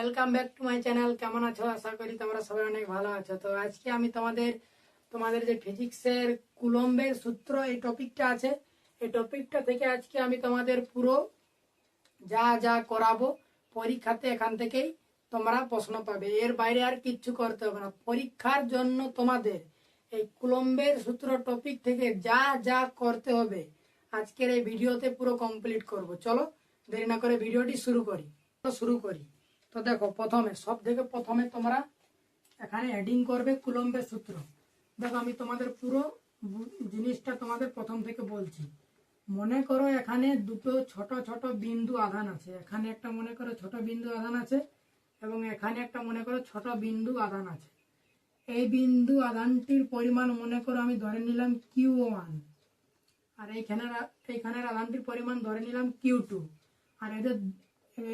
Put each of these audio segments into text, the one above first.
Welcome back to my channel. কেমন আছো? আশা করি তোমরা সবাই অনেক ভালো আছো। তো আজকে আমি তোমাদের যে ফিজিক্সের কুলম্বের সূত্র এই টপিকটা আছে, এই টপিকটা থেকে আজকে আমি তোমাদের পুরো যা যা করাবো পরীক্ষাতে এখান থেকেই তোমরা প্রশ্ন পাবে। এর বাইরে আর কিচ্ছু করতে হবে না। পরীক্ষার জন্য তোমাদের এই কুলম্বের সূত্র টপিক থেকে যা যা করতে হবে আজকের এই ভিডিওতে পুরো কমপ্লিট করব। চলো দেরি না করে ভিডিওটি শুরু করি। তো দেখো, সব থেকে প্রথমে তোমরা এখানে হেডিং করবে কুলম্বের সূত্র। দেখো, আমি তোমাদের পুরো জিনিসটা তোমাদের প্রথম থেকে বলছি। মনে করো এখানে দুটো ছোট ছোট বিন্দু আধান আছে। এখানে একটা মনে করো ছোট বিন্দু আধান আছে এবং এখানে একটা মনে করো ছোট বিন্দু আধান আছে। এই বিন্দু আধানটির পরিমাণ মনে করো আমি ধরে নিলাম Q1, আর এইখানের আধানটির পরিমাণ ধরে নিলাম Q2। আর এদের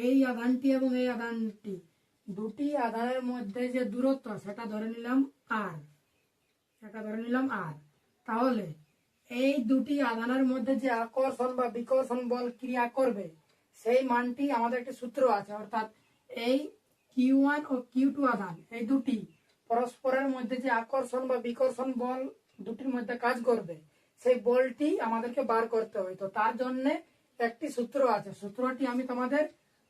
এই আধানটি এবং এই আধানটি দুটি আধানের মধ্যে যে দূরত্ব সেটা ধরে নিলাম R। তাহলে এই দুটি আধানের মধ্যে যে আকর্ষণ বা বিকর্ষণ বল ক্রিয়া করবে সেই মানটি আমাদের একটা সূত্র আছে। অর্থাৎ এই Q1 ও Q2 আধান এই দুটি পরস্পরের মধ্যে যে আকর্ষণ বা বিকর্ষণ বল দুটির মধ্যে কাজ করবে সেই বলটি আমাদেরকে বার করতে হয়। তো তার জন্য একটি সূত্র আছে। সূত্রটি আমি তোমাদের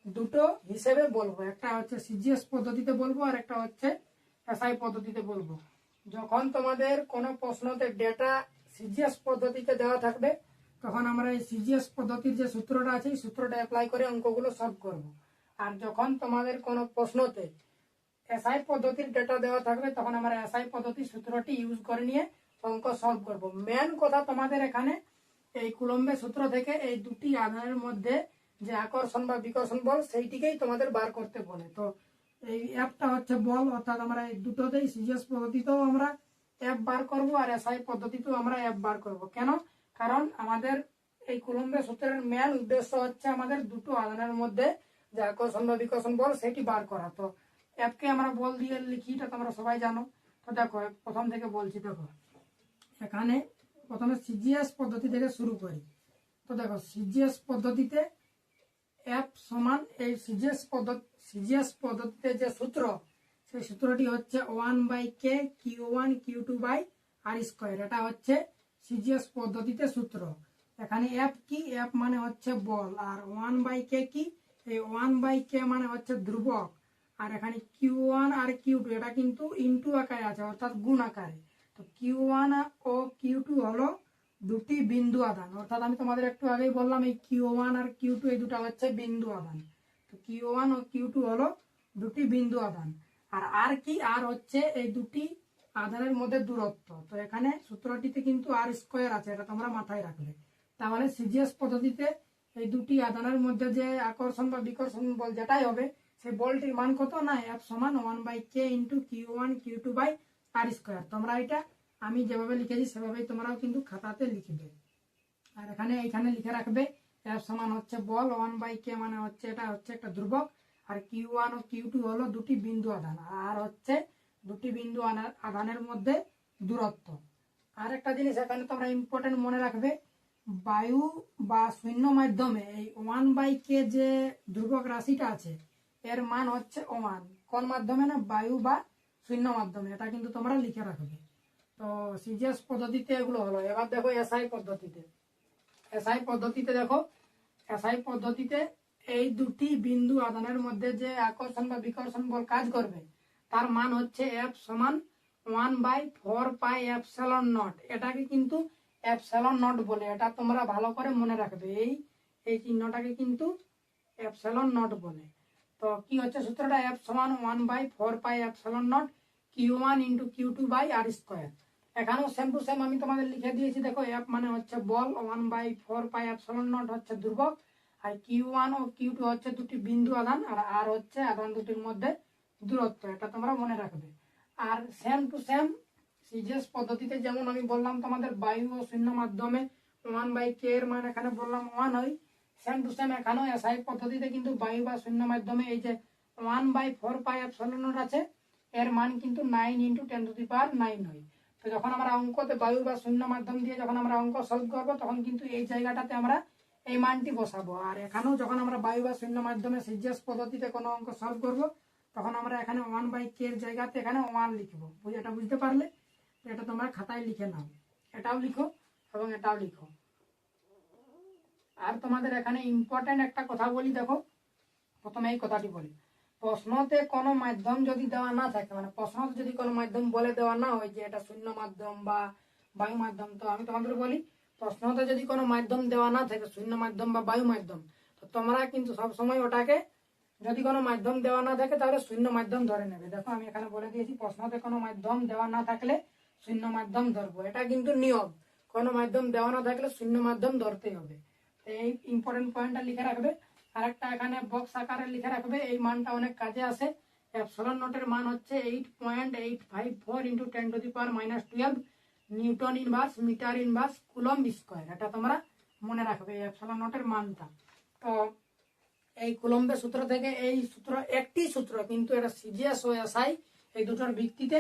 দুটো হিসেবে বলবো, একটা হচ্ছে সিজিএস পদ্ধতিতে বলবো আর একটা হচ্ছে এসআই পদ্ধতিতে বলবো। যখন তোমাদের কোনো প্রশ্নতে ডেটা সিজিএস পদ্ধতিতে দেওয়া থাকবে তখন আমরা এই সিজিএস পদ্ধতির যে সূত্রটা আছে এই সূত্রটা অ্যাপ্লাই করে অঙ্কগুলো সলভ করব। আর যখন তোমাদের কোনো প্রশ্নতে এসআই পদ্ধতির ডেটা দেওয়া থাকবে তখন আমরা এসআই পদ্ধতির সূত্রটি ইউজ করে নিয়ে অঙ্ক সলভ করব। মেন কথা তোমাদের এখানে এই কুলম্বের সূত্র থেকে এই দুটি আধানের মধ্যে যে আকর্ষণ বা বিকর্ষণ বল সেইটিকেই তোমাদের বার করতে বলে। তো এই অ্যাপটা হচ্ছে বল, অর্থাৎ আমরা এই দুটোতেই সিজিএস পদ্ধতিতেও আমরা অ্যাপ বার করব আর এসআই পদ্ধতিতেও আমরা অ্যাপ বার করব। কেন? কারণ আমাদের এই কুলম্বের সূত্রের মেন উদ্দেশ্য হচ্ছে আমাদের দুটো আধানের মধ্যে যে আকর্ষণ বা বিকর্ষণ বল সেটি বার করা। তো অ্যাপকে আমরা বল দিয়ে লিখি, এটা তোমরা সবাই জানো। তো দেখো প্রথম থেকে বলছি। দেখো এখানে প্রথমে সিজিএস পদ্ধতি থেকে শুরু করি। তো দেখো সিজিএস পদ্ধতিতে এফ সমান এই সিজিএস পদ্ধতিতে যে সূত্র সেই সূত্রটি হচ্ছে 1/k Q1 Q2 R²। এটা হচ্ছে সিজিএস পদ্ধতিতে সূত্র। এখানে এফ কি? এফ মানে হচ্ছে বল। আর 1/k কি? এই 1/k মানে হচ্ছে ধ্রুবক। আর এখানে Q1 আর Q2 এটা কিন্তু ইনটু আকারে আছে, অর্থাৎ গুণ আকারে। তো Q1 ও Q2 হলো দুটি বিন্দু আধান। অর্থাৎ আমি তোমাদের একটু আগেই বললাম এই Q1 আর Q2 এই দুটো হচ্ছে বিন্দু আধান। তো Q1 ও Q2 হলো দুটি বিন্দু আধান। আর আর কি? আর হচ্ছে এই দুটি আধানের মধ্যে দূরত্ব। তো এখানে সূত্রটিতে কিন্তু R² আছে, এটা তোমরা মাথায় রাখবে। তাহলে সিজিএস পদ্ধতিতে এই দুটি আধানের মধ্যে যে আকর্ষণ বা বিকর্ষণ বল যেটাই হবে সেই বলটির মান কত? না F সমান 1/k × Q1 Q2 R²। তোমরা এটা আমি যেভাবে লিখেছি সেভাবেই তোমরাও কিন্তু খাতাতে লিখবে। আর এইখানে লিখে রাখবে F সমান হচ্ছে বল, 1/k মানে হচ্ছে এটা হচ্ছে একটা ধ্রুবক, আর Q1 ও Q2 হলো দুটি বিন্দু আধান, আর হচ্ছে দুটি বিন্দু আধানের মধ্যে দূরত্ব। আর একটা জিনিস এখানে তোমরা ইম্পর্টেন্ট মনে রাখবে, বায়ু বা শূন্য মাধ্যমে এই 1/k যে ধ্রুবক রাশিটা আছে এর মান হচ্ছে 1। কোন মাধ্যমে? না বায়ু বা শূন্য মাধ্যমে। এটা কিন্তু তোমরা লিখে রাখবে। তো সিজিএস পদ্ধতিতে এগুলো হলো। এবার দেখো এসআই পদ্ধতিতে দেখো এসআই পদ্ধতিতে এই দুটি বিন্দু আধানের মধ্যে যে আকর্ষণ বা বিকর্ষণ বল কাজ করবে তার মান হচ্ছে F সমান 1/4πε0। এটাকে কিন্তু ε0 বলে, এটা তোমরা ভালো করে মনে রাখবে। এই চিহ্নটাকে কিন্তু ε0 বলে। তো কি হচ্ছে সূত্রটা? F সমান 1/4πε0 Q1 × Q2 R²। এখানেও সেম টু সেম আমি তোমাদের লিখে দিয়েছি। দেখো F মানে হচ্ছে বল, 1/4πε0 হচ্ছে ধ্রুবক, আর Q1 ও Q2 হচ্ছে দুটি বিন্দু আধান, আর আর হচ্ছে আধান দুটির মধ্যে দূরত্ব। এটা তোমরা মনে রাখবে। আর সেম টু সেম সিজিএস পদ্ধতিতে যেমন আমি বললাম তোমাদের বায়ু ও শূন্য মাধ্যমে 1/k এর মান এখানে বললাম 1 হয়, সেম টু সেম এখানেও এসআই পদ্ধতিতে কিন্তু বায়ু বা শূন্য মাধ্যমে এই যে 1/4πε0 আছে এর মান কিন্তু 9 × 10⁹ হয়। তো যখন আমরা অঙ্কতে বায়ু বা শূন্য মাধ্যম দিয়ে যখন আমরা অঙ্ক সলভ করবো তখন কিন্তু এই জায়গাটাতে আমরা এই মানটি বসাবো। আর এখানেও যখন আমরা বায়ু বা শূন্য মাধ্যমে সিজিএস পদ্ধতিতে কোনো অঙ্ক সলভ করবো তখন আমরা এখানে 1/k এর জায়গাতে এখানে 1 লিখবো। এটা বুঝতে পারলে? এটা তোমরা খাতায় লিখে নাও, এটাও লিখো এবং এটাও লিখো। আর তোমাদের এখানে ইম্পর্টেন্ট একটা কথা বলি, দেখো প্রথমে এই কথাটি বলি, প্রশ্নতে কোনো মাধ্যম যদি দেওয়া না থাকে, মানে প্রশ্নতে যদি কোনো মাধ্যম বলে দেওয়া না হয় যে এটা শূন্য মাধ্যম বা বায়ু মাধ্যম, তো আমি তোমাদের বলি প্রশ্নতে যদি কোনো মাধ্যম দেওয়া না থাকে, শূন্য মাধ্যম বা বায়ু মাধ্যম, তো তোমরা কিন্তু সবসময় ওটাকে, যদি কোনো মাধ্যম দেওয়া না থাকে তাহলে শূন্য মাধ্যম ধরে নেবে। দেখো আমি এখানে বলে দিয়েছি প্রশ্নতে কোনো মাধ্যম দেওয়া না থাকলে শূন্য মাধ্যম ধরবো, এটা কিন্তু নিয়ম, কোনো মাধ্যম দেওয়া না থাকলে শূন্য মাধ্যম ধরতেই হবে। এই ইম্পর্টেন্ট পয়েন্টটা লিখে রাখবে। আরেকটা এখানে বক্স আকারে লিখে রাখবে, এই মানটা অনেক কাজে আসে। এপসিলন নটের মান হচ্ছে 8.854 × 10⁻⁻12 newton inverse metre inverse coulomb square. এটা তোমরা মনে রাখবে এপসিলন নটের মানটা। তো এই কুলম্বের সূত্র থেকে, এই সূত্র একটি সূত্র, কিন্তু এটা সিজিএস ও এসআই এই দুটোর ভিত্তিতে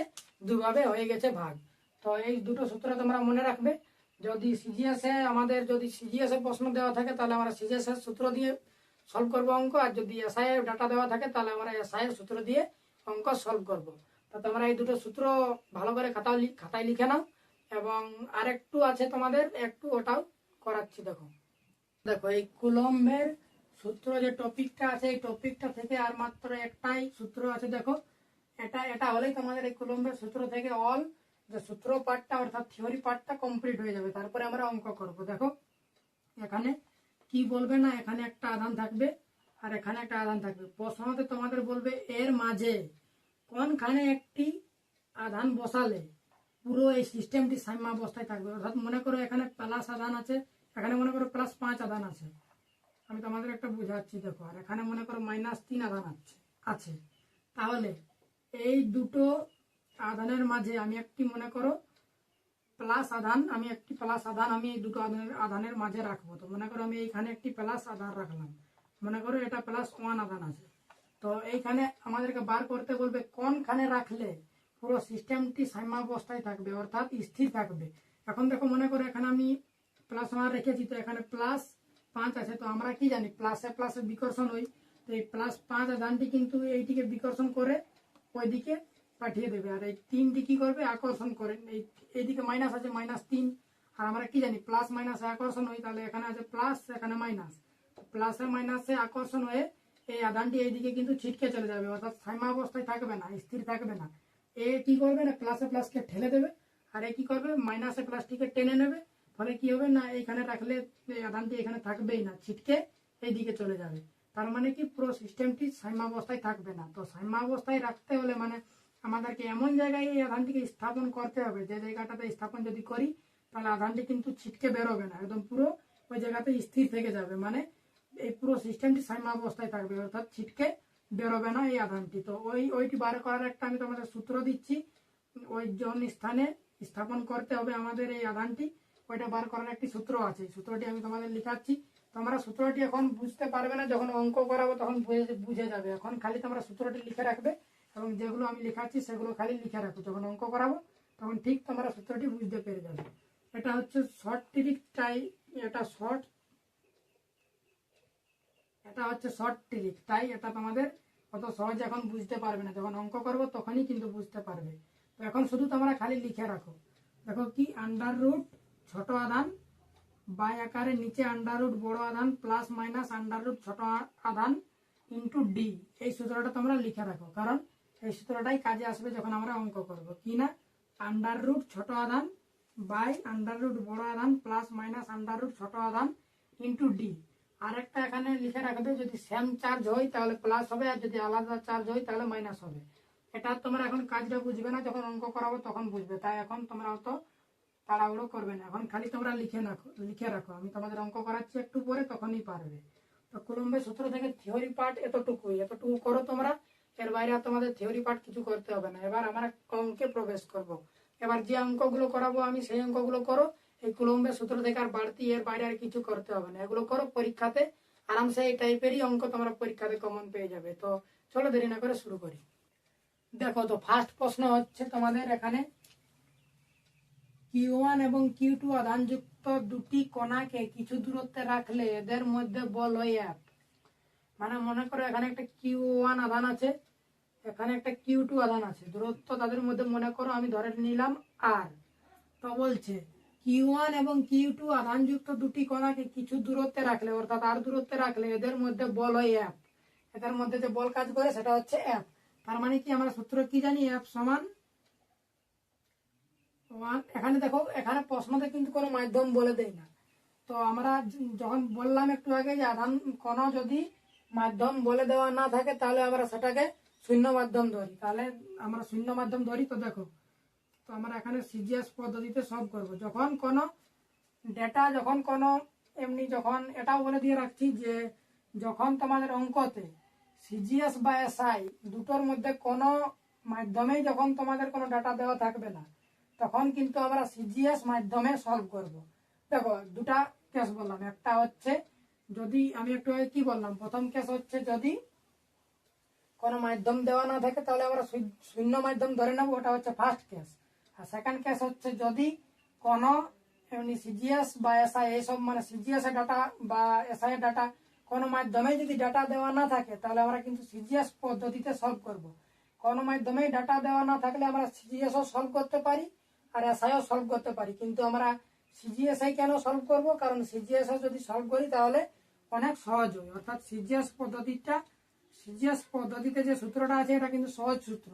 দুভাবে হয়ে গেছে ভাগ। তো এই দুটো সূত্র তোমরা মনে রাখবে। যদি সিজিএসে আমাদের যদি সিজিএসে প্রশ্ন দেওয়া থাকে তাহলে আমরা সিজিএস এর সূত্র দিয়ে সলভ করবো অঙ্ক, আর যদি এসআই এর ডাটা দেওয়া থাকে তাহলে আমরা এসআই এর সূত্র দিয়ে অঙ্ক সলভ করব। তো তোমরা এই দুটো সূত্র ভালো করে খাতায় লিখে নাও। এবং আরেকটু আছে তোমাদের, একটু ওটাও করাচ্ছি। দেখো দেখো এই কুলম্বের সূত্র যে টপিকটা আছে, এই টপিকটা থেকে আর মাত্র একটাই সূত্র আছে। দেখো এটা হলেই তোমাদের এই কুলম্বের সূত্র থেকে অল যে সূত্র পার্টটা অর্থাৎ থিওরি পার্টটা কমপ্লিট হয়ে যাবে। তারপরে আমরা অঙ্ক করব। দেখো এখানে কি বলবে না, এখানে একটা আধান থাকবে আর এখানে একটা আধান থাকবে। প্রশ্নতে তোমাদের বলবে এর মাঝে কোনখানে একটি আধান বসালে পুরো এই সিস্টেমটি সাম্যাবস্থায় থাকবে। অর্থাৎ মনে করো এখানে প্লাস আধান আছে, এখানে মনে করো +5 আধান আছে, আমি তোমাদের একটা বুঝাচ্ছি। দেখো আর এখানে মনে করো -3 আধান আছে। তাহলে এই দুটো আধানের মাঝে আমি একটি মনে করো প্লাস আধান, আমি এই দুটো আধানের মাঝে রাখবো। তো মনে করো আমি এইখানে একটি প্লাস আধান রাখলাম, মনে করো এটা +1 আধান আছে। তো এইখানে আমাদেরকে বার করতে বলবে কোনখানে রাখলে পুরো সিস্টেমটি সাম্যাবস্থায় থাকবে অর্থাৎ স্থির থাকবে। এখন দেখো মনে করো এখানে আমি +1 রেখেছি, তো এখানে +5 আছে। তো আমরা কি জানি প্লাসে প্লাসে বিকর্ষণ হই, তো এই +5 আধানটি কিন্তু এইটিকে বিকর্ষণ করে ওইদিকে পাঠিয়ে দেবে, আর এই 3টি কি করবে আকর্ষণ করে। এইদিকে মাইনাস আছে -3, আর আমরা কি জানি প্লাস মাইনাসে আকর্ষণ হই, তাহলে এখানে আছে প্লাস এখানে মাইনাস, প্লাসে মাইনাসে আকর্ষণ হয়ে এই আধানটি এইদিকে কিন্তু ছিটকে চলে যাবে অর্থাৎ সাম্যাবস্থায় থাকবে না, স্থির থাকবে না। এ কি করবে না প্লাসে প্লাসকে ঠেলে দেবে, আর এ কি করবে মাইনাসে প্লাসটিকে টেনে নেবে। ফলে কি হবে না এইখানে রাখলে এই আধানটি এখানে থাকবেই না, ছিটকে এইদিকে চলে যাবে। তার মানে কি পুরো সিস্টেমটি সাম্যাবস্থায় থাকবে না। তো সাম্যাবস্থায় রাখতে হলে মানে আমাদেরকে এমন জায়গায় এই আধানটিকে স্থাপন করতে হবে, যে জায়গাটাতে স্থাপন যদি করি তাহলে আধানটি কিন্তু ছিটকে বেরোবে না, একদম পুরো ওই জায়গাতে স্থির থেকে যাবে। মানে এই পুরো সিস্টেমটি সাম্যাবস্থায় থাকবে অর্থাৎ ছিটকে বেরোবে না এই আধানটি। তো ওইটি বার করার একটা আমি তোমাদের সূত্র দিচ্ছি, ওই জন স্থানে স্থাপন করতে হবে আমাদের এই আধানটি, ওইটা বার করার একটি সূত্র আছে। সূত্রটি আমি তোমাদের লিখাচ্ছি, তোমরা সূত্রটি এখন বুঝতে পারবে না, যখন অঙ্ক করাবো তখন বুঝে যাবে। এখন খালি তোমরা সূত্রটি লিখে রাখবে এবং যেগুলো আমি লিখাচ্ছি সেগুলো খালি লিখে রাখো, যখন অঙ্ক করাবো তখন ঠিক তোমরা সূত্রটি বুঝতে পেরে যাবে। এটা হচ্ছে শর্ট ট্রিক তাই এটা তোমাদের অত সহজে এখন বুঝতে পারবে না, যখন অঙ্ক করবো তখনই কিন্তু বুঝতে পারবে। তো এখন শুধু তোমরা খালি লিখে রাখো। দেখো কি √ ছোট আধান বাই আকারে নিচে √ বড় আধান প্লাস মাইনাস √ ছোট আধান ইন্টু ডি, এই সূত্রটা তোমরা লিখে রাখো, কারণ এই সূত্রটাই কাজে আসবে যখন আমরা অঙ্ক করবো। কি না √ ছোট আধান বাই √ বড় আধান প্লাস মাইনাস √ ছোট আধান ইন্টু ডি। আরেকটা এখানে লিখে রাখবে, যদি সেম চার্জ হয় তাহলে প্লাস হবে, আর যদি আলাদা চার্জ হয় তাহলে মাইনাস হবে। এটা তোমরা এখন কাজটা বুঝবে না, যখন অঙ্ক করাবো তখন বুঝবে, তাই এখন তোমরা অত তাড়াহুড়ো করবে না, এখন খালি তোমরা লিখে রাখো। আমি তোমাদের অঙ্ক করাচ্ছি একটু পরে, তখনই পারবে। তো কুলম্বের সূত্র থেকে থিওরি পার্ট এতটুকু করো তোমরা, এর বাইরে আর তোমাদের থিওরি পার্ট কিছু করতে হবে না। এবার আমরা অঙ্কে প্রবেশ করব। এবার যে অঙ্কগুলো করাবো আমি সেই অঙ্কগুলো করো, এই কুলম্বের সূত্র থেকে আর বাড়তি এর বাইরে আর কিছু করতে হবে না, এগুলো করো। পরীক্ষাতে আরামসে এই টাইপেরই অঙ্ক তোমরা পরীক্ষাতে কমন পেয়ে যাবে। তো চলো দেরি না করে শুরু করি। দেখো তো ফার্স্ট প্রশ্ন হচ্ছে তোমাদের এখানে Q1 এবং Q2 আধানযুক্ত দুটি কণাকে কিছু দূরত্বে রাখলে এদের মধ্যে বল হয় F। মানে মনে করো এখানে একটা Q1 আধান আছে এখানে একটা Q2 আধান আছে, দূরত্ব তাদের মধ্যে মনে করো আমি ধরে নিলাম R। তো বলছে Q1 এবং Q2 আধানযুক্ত দুটি কণাকে কিছু দূরত্বে রাখলে, অর্থাৎ R দূরত্বে রাখলে এদের মধ্যে বল হয় F। এদের মধ্যে যে বল কাজ করে সেটা হচ্ছে F। তার মানে কি আমরা সূত্র কি জানি, F সমান 1। এখানে দেখো, এখানে প্রশ্নতে কিন্তু কোনো মাধ্যম বলে দেয় না। তো আমরা যখন বললাম একটু আগে যে আধান কণা যদি মাধ্যম বলে দেওয়া না থাকে তাহলে আমরা সেটাকে শূন্য মাধ্যম ধরি। তাহলে আমরা শূন্য মাধ্যম ধরি। তো দেখো, তো আমরা এখানে সিজিএস পদ্ধতিতে সলভ করব। যখন কোনো ডেটা, যখন কোনো এমনি, যখন এটাও বলে দিয়ে রাখছি যে যখন তোমাদের অঙ্কতে সিজিএস বা এসআই দুটোর মধ্যে কোনো মাধ্যমেই যখন তোমাদের কোনো ডাটা দেওয়া থাকবে না, তখন কিন্তু আমরা সিজিএস মাধ্যমে সলভ করব। দেখো দুটা কেস বললাম, একটা হচ্ছে যদি আমি একটু আগে কি বললাম, প্রথম কেস হচ্ছে যদি কোনো মাধ্যম দেওয়া না থাকে তাহলে আমরা শূন্য মাধ্যম ধরে নেবো, ওটা হচ্ছে ফার্স্ট কেস। আর সেকেন্ড কেস হচ্ছে যদি কোনো এমনি সিজিএস বা এসআই এইসব, মানে সিজিএস এর ডাটা বা এসআই এর ডাটা কোনো মাধ্যমে যদি ডাটা দেওয়া না থাকে তাহলে আমরা কিন্তু সিজিএস পদ্ধতিতে সলভ করব। কোনো মাধ্যমে ডাটা দেওয়া না থাকলে আমরা সিজিএসও সলভ করতে পারি আর এসআইও সলভ করতে পারি, কিন্তু আমরা সিজিএসআই কেন সলভ করব, কারণ সিজিএসও যদি সলভ করি তাহলে অনেক সহজ হয়। অর্থাৎ সিজিএস পদ্ধতিতে যে সূত্রটা আছে এটা কিন্তু সহজ সূত্র।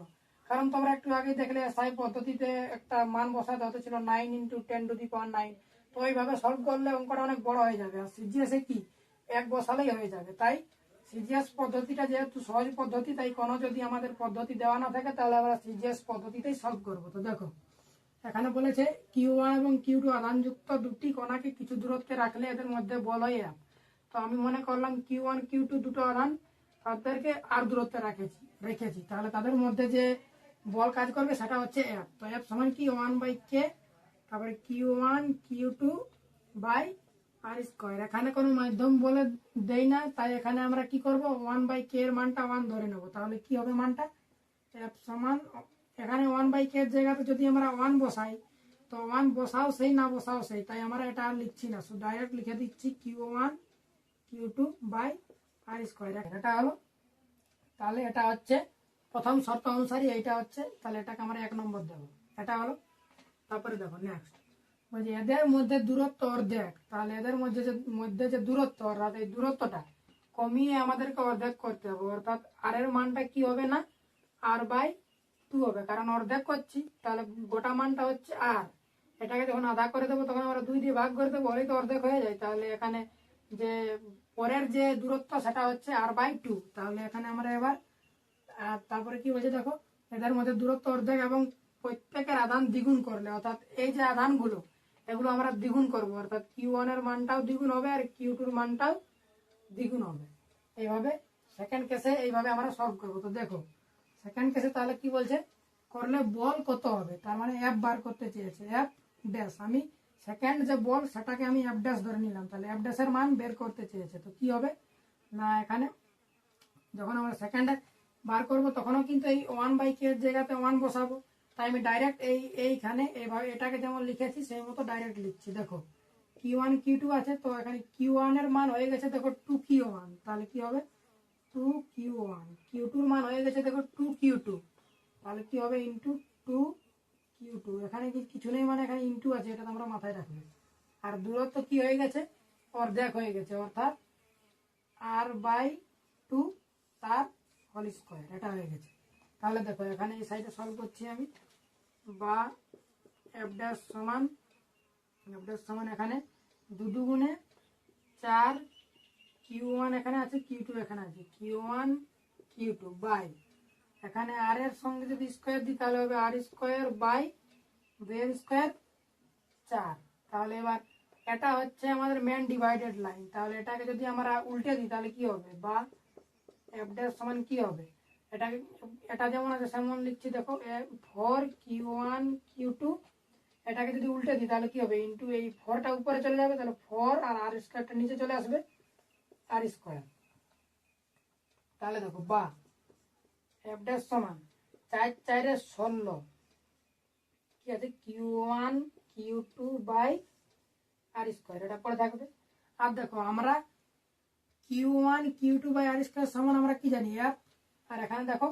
কারণ তোমরা একটু আগে দেখলে এসআই পদ্ধতিতে একটা মান বসাতে হতে ছিল 9 × 10⁹। তো এইভাবে সলভ করলে অঙ্কটা অনেক বড় হয়ে যাবে। আর সিজিএসে কি এক বসালেই হয়ে যাবে। তাই সিজিএস পদ্ধতিটা যেহেতু সহজ পদ্ধতি, তাই কোনো যদি আমাদের পদ্ধতি দেওয়া না থাকে তাহলে আমরা সিজিএস পদ্ধতিতেই সলভ করবো। তো দেখো এখানে বলেছে Q1 এবং Q2 আধানযুক্ত দুটি কণাকে কিছু দূরত্বে রাখলে এদের মধ্যে বল হয় F। তো আমি মনে করলাম Q1 Q2 দুটো আধান, তাদেরকে আর দূরত্বে রেখেছি, তাহলে তাদের মধ্যে যে বল কাজ করবে সেটা হচ্ছে F। তো F সমান কি 1/k, তারপরে Q1 Q2 বাই R²। এখানে কোনো মাধ্যম বলে দেই না, তাই এখানে আমরা কি করব, 1/k এর মানটা 1 ধরে নেব। তাহলে কি হবে মানটা, F সমান, এখানে 1/k এর জায়গাতে যদি আমরা 1 বসাই, তো 1 বসাও সেই না বসাও সেই, তাই আমরা এটা আর লিখছি না, শুধু ডাইরেক্ট লিখে দিচ্ছি Q1 Q2 বাই R²। এটা হলো, তাহলে এটা হচ্ছে প্রথম শর্ত অনুসারে এইটা হচ্ছে, তাহলে এটাকে আমরা 1 নম্বর দেবো। এটা হলো। তারপরে দেখো নেক্সট বলছে এদের মধ্যে দূরত্ব অর্ধেক। তাহলে এদের মধ্যে যে দূরত্ব, অর্থাৎ এই দূরত্বটা কমিয়ে আমাদেরকে অর্ধেক করতে হবে। অর্থাৎ আর এর মানটা কি হবে না, R/2 হবে, কারণ অর্ধেক করছি। তাহলে গোটা মানটা হচ্ছে R, এটাকে যখন আধা করে দেবো তখন আমরা 2 দিয়ে ভাগ করে দেবো, হলেই তো অর্ধেক হয়ে যায়। তাহলে এখানে যে পরের যে দূরত্ব সেটা হচ্ছে R/2। তাহলে এখানে আমরা এবার তারপরে কি বলছে দেখো, এদের মধ্যে দূরত্ব অর্ধেক এবং প্রত্যেকের আধান দ্বিগুণ করলে, অর্থাৎ এই যে আধানগুলো এগুলো আমরা দ্বিগুণ করব, অর্থাৎ Q1 এর মানটাও দ্বিগুণ হবে আর Q2 এর মানটাও দ্বিগুণ হবে। এইভাবে সেকেন্ড কেসে এইভাবে আমরা সলভ করব। তো দেখো সেকেন্ড কেসে তাহলে কি বলছে, করলে বল কত হবে, তার মানে F বার করতে চেয়েছে, F ড্যাশ। আমি সেকেন্ড যে বল সেটাকে আমি F ড্যাশ ধরে নিলাম, তাহলে F ড্যাশের মান বের করতে চেয়েছে। তো কি হবে না, এখানে যখন আমরা সেকেন্ডে বার করব তখনও কিন্তু এই 1/k এর জায়গাতে 1 বসাবো। তাই আমি ডাইরেক্ট এইখানে এইভাবে এটাকে যেমন লিখেছি সেই মতো ডাইরেক্ট লিখছি। দেখো Q1 Q2 আছে, তো এখানে Q1 এর মান হয়ে গেছে দেখো 2Q1, তাহলে কি হবে 2Q1। Q2 এর মান হয়ে গেছে দেখো 2Q2, তাহলে কি হবে ইন্টু 2Q2। এখানে কিছু নেই, মানে এখানে ইন্টু আছে, এটা তোমরা মাথায় রাখবে। আর দূরত্ব কি হয়ে গেছে, অর্ধেক হয়ে গেছে, অর্থাৎ R/2 তার হোল স্কোয়ার, এটা হয়ে গেছে। তাহলে দেখো এখানে এই সাইডে সলভ করছি আমি, বা F ড্যাশ সমান এখানে 2 দুগুণে 4, Q1 এখানে আছে, Q2 এখানে আছে, Q1 Q2 বাই এখানে R এর সঙ্গে যদি স্কোয়ার দিই তাহলে হবে R² বাই 2 4। তাহলে এবার এটা হচ্ছে আমাদের মেন ডিভাইডেড লাইন, তাহলে এটাকে যদি আমরা উল্টে দিই তাহলে কি হবে, বা F ড্যাশ সমান কি হবে, এটা যেমন আছে সেমন লিখছি। দেখো 4Q1 Q2, এটাকে যদি উল্টে দিই তাহলে কি হবে, ইন্টু এই 4টা উপরে চলে যাবে, তাহলে 4 আর R² নিচে চলে আসবে, R²। তাহলে দেখো বা F ড্যাশ সমান 4 4 16, কি আছে Q1 Q2 বাই R², এটা পরে থাকবে। আর দেখো আমরা Q1 Q2 বাই R² সমান আমরা কি জানি F, আর এখানে দেখো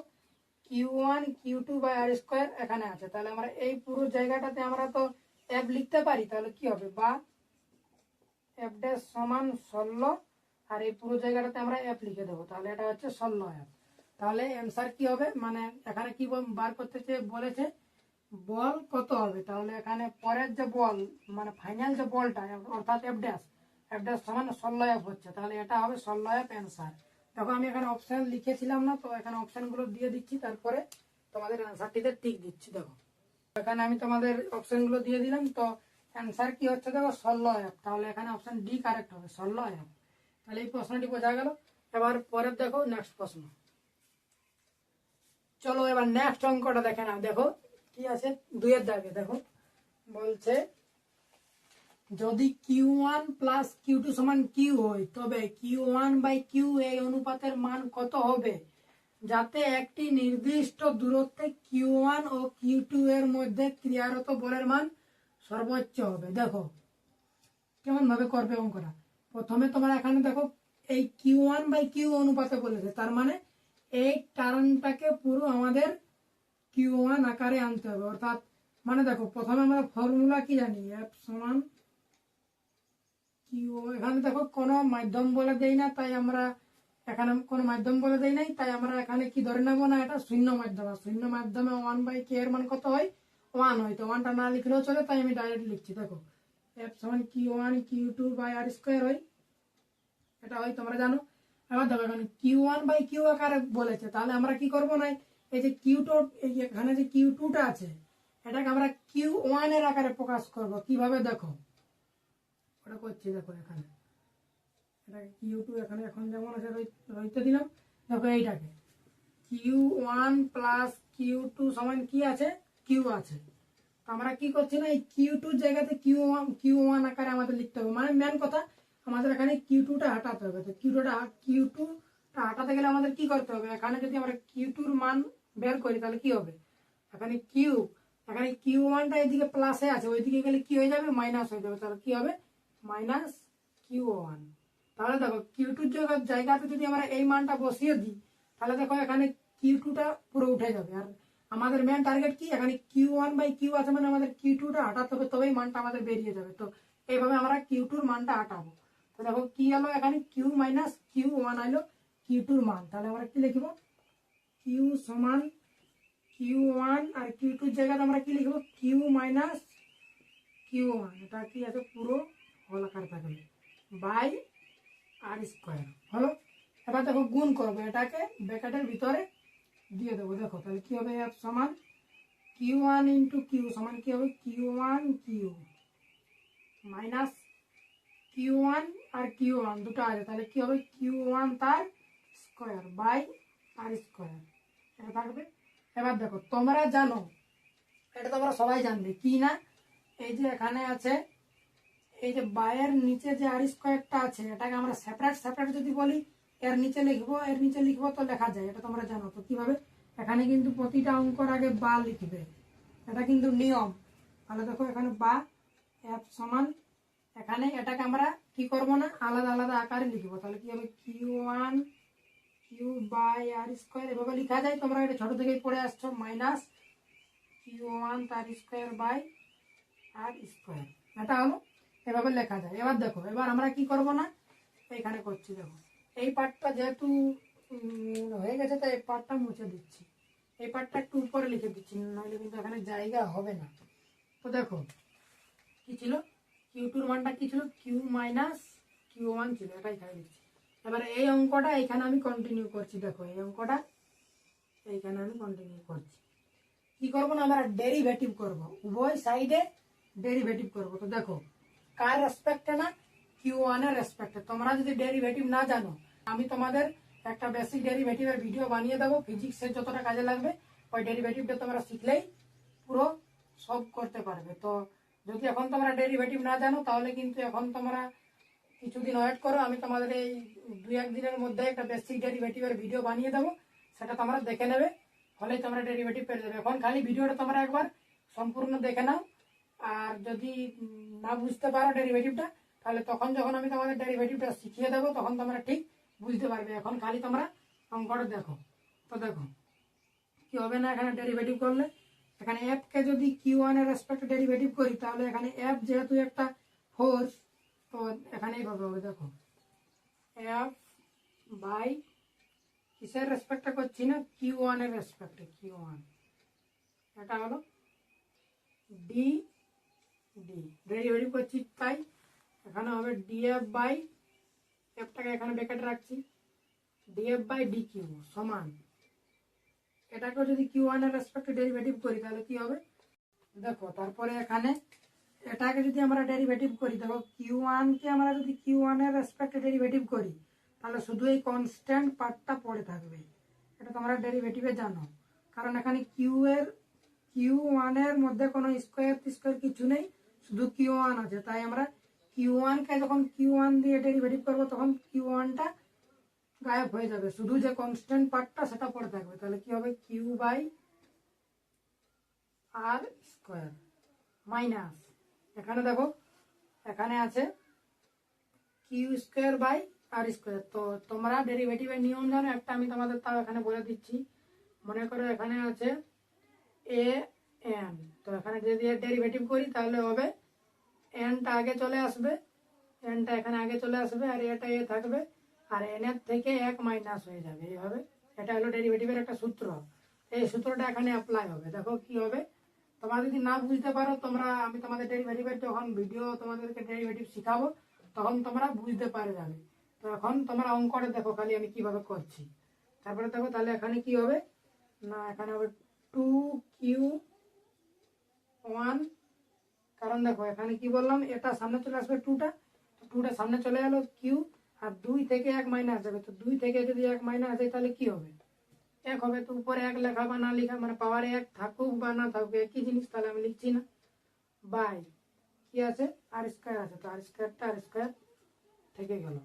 Q1 Q2/r² এখানে আছে, তাহলে আমরা এই পুরো জায়গাটাতে আমরা তো f লিখতে পারি, তাহলে কি হবে বা f ড্যাশ সমান 16, আর এই পুরো জায়গাটাতে আমরা f লিখে দেবো, তাহলে এটা হচ্ছে 16f। তাহলে অ্যান্সার কি হবে, মানে এখানে কি বার করতে বলেছে বল কত হবে, তাহলে এখানে পরের যে বল মানে ফাইনাল যে বলটা অর্থাৎ f ড্যাশ সমান 16f হচ্ছে, তাহলে এটা হবে 16f অ্যান্সার। দেখো আমি এখানে অপশন লিখেছিলাম না, তো এখানে অপশনগুলো দিয়ে দিচ্ছি, তারপরে তোমাদের অ্যান্সারটিতে টিক দিচ্ছি। দেখো এখানে আমি তোমাদের অপশনগুলো দিয়ে দিলাম, তো অ্যান্সার কি হচ্ছে দেখো 16f, তাহলে এখানে অপশন ডি কারেক্ট হবে 16f। তাহলে এই প্রশ্নটি বোঝা গেল। এবার পরের দেখো নেক্সট প্রশ্ন। চলো এবার নেক্সট অঙ্কটা দেখে নাও। দেখো কি আছে 2-এর দাগে, দেখো বলছে যদি Q1 প্লাস Q2 সমান Q হয়, তবে Q1/Q এই অনুপাতের মান কত হবে যাতে একটি নির্দিষ্ট দূরত্বে Q1 ও Q2 এর মধ্যে ক্রিয়ারত বলের মান সর্বোচ্চ হবে। দেখো কেমন ভাবে করবে অঙ্কটা। প্রথমে তোমরা এখানে দেখো এই Q1/Q অনুপাতে বলেছে, তার মানে এই টার্মটাকে পুরো আমাদের Q1 আকারে আনতে হবে, অর্থাৎ মানে দেখো প্রথমে আমরা ফর্মুলা কি জানি f সমান Q। এখানে দেখো কোনো মাধ্যম বলে দেই না, তাই আমরা এখানে কোনো মাধ্যম বলে দেই নাই, তাই আমরা এখানে কি ধরে নেবো না, এটা শূন্য মাধ্যম। শূন্য মাধ্যমে 1/k এর মান কত হয় 1 হয়, তো 1টা না লিখলেও চলে, তাই আমি ডাইরেক্ট লিখছি। দেখো f সমান Q1 Q2/r² হয়, এটা হয় তোমরা জানো। এবার দেখো এখানে Q1/Q আকারে বলেছে, তাহলে আমরা কি করব না, এই যে Q2 এখানে যে Q2টা আছে এটাকে আমরা Q1 এর আকারে প্রকাশ করব। কিভাবে দেখো ওটা করছি, দেখো এখানে এটাকে Q2 এখানে এখন যেমন আছে রইতে দিলাম। দেখো এইটাকে Q1 প্লাস Q2 সমান কি আছে Q আছে, তো আমরা কি করছি না এই Q2 জায়গাতে Q1 আকারে আমাদের লিখতে হবে। মানে মেন কথা আমাদের এখানে Q2টা হটাতে হবে। তো Q2টা হটাতে গেলে আমাদের কি করতে হবে, এখানে যদি আমরা Q2 এর মান বের করি তাহলে কি হবে, এখানে Q1টা এদিকে প্লাসে আছে, ওইদিকে গেলে কি হয়ে যাবে মাইনাস হয়ে যাবে, তাহলে কি হবে মাইনাস Q1। তাহলে দেখো Q2 জায়গাতে যদি আমরা এই মানটা বসিয়ে দিই, তাহলে দেখো এখানে Q2টা পুরো উঠে যাবে। আর আমাদের মেন টার্গেট কি, এখানে Q1/Q আছে, মানে আমাদের Q2টা হটাতে হবে, তবেই মানটা আমাদের বেরিয়ে যাবে। তো এইভাবে আমরা Q2-র মানটা হটাবো। তো দেখো কি হলো, এখানে Q মাইনাস Q1 হলো Q2-র মান, তাহলে আমরা কি লিখবো Q সমান Q1, আর Q2-র জায়গাতে আমরা কি লিখবো Q মাইনাস Q1, এটা কি আছে পুরো হল আকার থাকবে বাই r² হলো। এবার দেখো গুণ করবো, এটাকে ব্র্যাকেটের ভিতরে দিয়ে দেবো। দেখো তাহলে কি হবে f সমান Q1 ইন্টু Q সমান কি হবে Q1Q মাইনাস Q1 আর Q1 দুটো আছে, তাহলে কি হবে Q1 তার স্কোয়ার বাই r², এটা থাকবে। এবার দেখো তোমরা জানো, এটা তোমরা সবাই জানবে কি না, এই যে এখানে আছে এই যে বাইয়ের নিচে যে r² আছে এটাকে আমরা সেপারেট যদি বলি এর নিচে লিখবো তো লেখা যায়, এটা তোমরা জানো। তো কিভাবে, এখানে কিন্তু প্রতিটা অঙ্কর আগে বা লিখবে, এটা কিন্তু নিয়ম। তাহলে দেখো এখানে বা f সমান, এখানে এটাকে আমরা কি করব না আলাদা আলাদা আকারে লিখবো, তাহলে কি হবে Q1Q/r², এভাবে লেখা যায়, তোমরা এটা ছোট থেকেই পড়ে আসছো, মাইনাস Q1 তার স্কোয়ার বাই r², এটা হলো এভাবে লেখা যায়। এবার দেখো এবার আমরা কি করব না এখানে করছি, দেখো এই পার্টটা যেহেতু হয়ে গেছে তাই এই পার্টটা মুছে দিচ্ছি, এই পার্টটা একটু উপরে লিখে দিচ্ছি, নাহলে কিন্তু এখানে জায়গা হবে না। তো দেখো কি ছিল Q2-র মানটা কি ছিল Q মাইনাস Q1 ছিল, এটা এখানে লিখছি। এবারে এই অঙ্কটা এখানে আমি কন্টিনিউ করছি। দেখো এই অঙ্কটা এইখানে আমি কন্টিনিউ করছি। কি করবো না আমরা ডেরিভেটিভ করব, উভয় সাইডে ডেরিভেটিভ করব। তো দেখো কার রেসপেক্টে না Q1 এর রেসপেক্টে। তোমরা যদি ডেরিভেটিভ না জানো আমি তোমাদের একটা বেসিক ডেরিভেটিভের ভিডিও বানিয়ে দেবো, ফিজিক্সের যতটা কাজে লাগবে ওই ডেরিভেটিভটা তোমরা শিখলেই পুরো সলভ করতে পারবে। তো যদি এখন তোমরা ডেরিভেটিভ না জানো তাহলে কিন্তু এখন তোমরা কিছুদিন ওয়েট করো, আমি তোমাদের এই 2-1 দিনের মধ্যে একটা বেসিক ডেরিভেটিভের ভিডিও বানিয়ে দেবো, সেটা তোমরা দেখে নেবে, হলেই তোমরা ডেরিভেটিভ পেয়ে যাবে। এখন খালি ভিডিওটা তোমরা একবার সম্পূর্ণ দেখে নাও, আর যদি না বুঝতে পারো ডেরিভেটিভটা তাহলে তখন যখন আমি তোমাদের ডেরিভেটিভটা শিখিয়ে দেবো তখন তোমরা ঠিক বুঝতে পারবে। এখন খালি তোমরা অঙ্কটা দেখো। তো দেখো কি হবে না এখানে ডেরিভেটিভ করলে, এখানে এফ কে যদি কিউ ওয়ান এর রেসপেক্টে ডেরিভেটিভ করি তাহলে এখানে এফ যেহেতু একটা ফোর্স, তো এখানে এইভাবে হবে, দেখো এফ বাই কিসের রেসপেক্টে করছি না, কিউ ওয়ান এর রেসপেক্টে, কিউ ওয়ান, এটা হলো ডি ডি ডেরিভেটিভ করছি, তাই এখানে হবে ডিএফ বাই, এফটাকে এখানে ব্র্যাকেটে রাখছি, ডিএফ বাই ডি কিউ সমান, এটাকেও যদি কিউ ওয়ান এর রেসপেক্টে ডেরিভেটিভ করি তাহলে কি হবে, দেখো তারপরে এখানে এটাকে যদি আমরা ডেরিভেটিভ করি, দেখো কিউ ওয়ানকে আমরা যদি কিউ ওয়ান এর রেসপেক্টে ডেরিভেটিভ করি তাহলে শুধু এই কনস্ট্যান্ট পার্টটা পড়ে থাকবে, এটা তোমরা ডেরিভেটিভে জানো, কারণ এখানে কিউ ওয়ানের মধ্যে কোনো স্কোয়ার কিছু নেই, শুধু কিউ ওয়ান আছে, তাই আমরা কিউ ওয়ানকে যখন কিউ ওয়ান দিয়ে ডেরিভেটিভ করবো তখন কিউ ওয়ানটা গায়েব হয়ে যাবে, শুধু যে কনস্ট্যান্ট পার্টটা সেটা পড়ে থাকবে, তাহলে কি হবে Q by R square minus, এখানে দেখো এখানে আছে Q square by R square. তো তোমরা ডেরিভেটিভের নিয়ম জানো, একটা আমি তোমাদের তাও এখানে বলে দিচ্ছি, মনে করো এখানে আছে এ এন, তো এখানে যদি এর ডেরিভেটিভ করি তাহলে হবে এনটা আগে চলে আসবে, এনটা এখানে আগে চলে আসবে, আর এটা এ থাকবে, আর এন এর থেকে এক মাইনাস হয়ে যাবে এইভাবে, এটা হলো ডেরিভেটিভের একটা সূত্র, এই সূত্রটা এখানে অ্যাপ্লাই হবে। দেখো কি হবে, তোমরা যদি না বুঝতে পারো তোমরা, আমি তোমাদের ডেরিভেটিভের যখন ভিডিও তোমাদেরকে ডেরিভেটিভ শিখাবো তখন তোমরা বুঝতে পারে যাবে। তো এখন তোমরা অঙ্কটা দেখো খালি আমি কিভাবে করছি, তারপরে দেখো তাহলে এখানে কি হবে না, এখানে হবে টু কিউ ওয়ান, কারণ দেখো এখানে কি বললাম, এটা সামনে চলে আসবে টুটা সামনে চলে গেল কিউ, আর 2 থেকে 1 মাইনাস যাবে, তো 2 থেকে যদি 1 মাইনাস যায় তাহলে কি হবে, 1 হবে, তো উপরে 1 লেখা বা না লেখা মানে পাওয়ারে 1 থাকুক বা না থাকুক একই জিনিস, তাহলে আমি লিখছি না, বাই কি আছে আর স্কোয়ার আছে, তো আর স্কোয়ারটা আর স্কোয়ার থেকে গেল।